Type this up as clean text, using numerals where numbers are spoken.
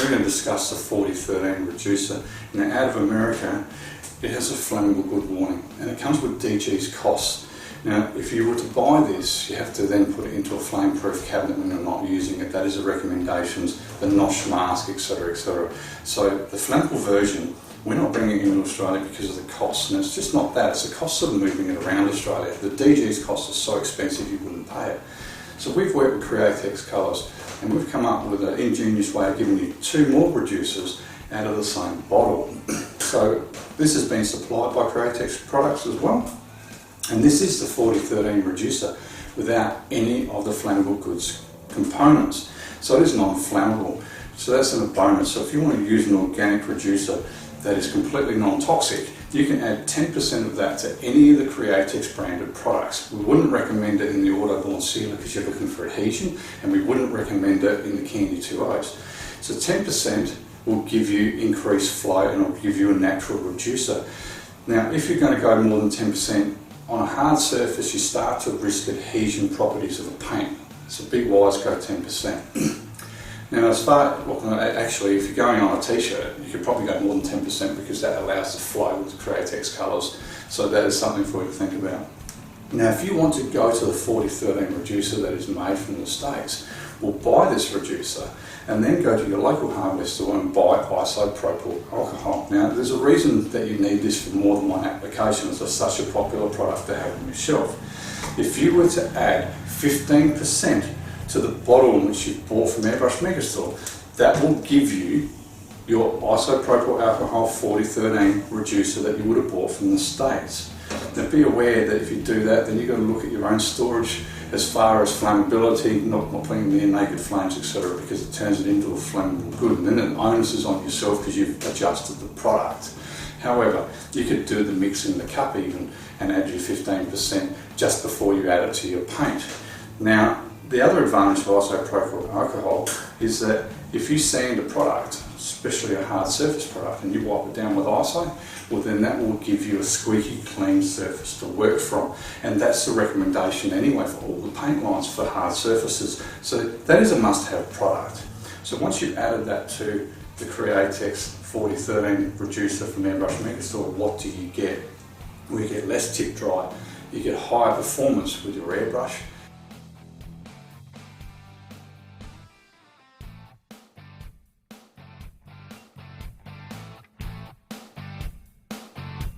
we're going to discuss the 4013 reducer. Now, out of America, it has a flammable good warning, and it comes with DG's costs. Now, if you were to buy this, you have to then put it into a flame-proof cabinet when you're not using it. That is the recommendations, the NOsh mask, etc., etc. So the flammable version, we're not bringing it into Australia because of the costs, and it's just not that, it's the cost of moving it around Australia. The DG's costs are so expensive you wouldn't pay it. So we've worked with Createx Colors, and we've come up with an ingenious way of giving you 2 more reducers out of the same bottle. So this has been supplied by Createx products as well. And this is the 4013 reducer without any of the flammable goods components. So it is non-flammable. So that's a bonus. So if you want to use an organic reducer that is completely non-toxic, you can add 10% of that to any of the Createx branded products. We wouldn't recommend it in the autoborne sealer because you're looking for adhesion, and we wouldn't recommend it in the Candy 2Os. So 10% will give you increased flow and will give you a natural reducer. Now, if you're going to go more than 10%, on a hard surface, you start to risk adhesion properties of a paint. So big wires go 10%. Now, actually, if you're going on a t-shirt, you could probably go more than 10% because that allows the flow with the Createx Colors. So that is something for you to think about. Now, if you want to go to the 4013 reducer that is made from the States, well, buy this reducer and then go to your local hardware store and buy isopropyl alcohol. Now, there's a reason that you need this for more than one application. It's such a popular product to have on your shelf. If you were to add 15% to the bottle which you bought from Airbrush Megastore, that will give you your isopropyl alcohol 4013 reducer that you would have bought from the States. Now, be aware that if you do that, then you've got to look at your own storage as far as flammability, not putting near naked flames, etc., because it turns it into a flammable good, and then the onus is on yourself because you've adjusted the product. However, you could do the mix in the cup even and add your 15% just before you add it to your paint. Now, the other advantage of isopropyl alcohol is that if you sand a product, especially a hard surface product, and you wipe it down with iso, well, then that will give you a squeaky clean surface to work from, and that's the recommendation anyway for all the paint lines for hard surfaces. So that is a must-have product. So once you've added that to the Createx 4013 reducer from Airbrush Megastore, what do you get? Well, you get less tip dry, you get higher performance with your airbrush,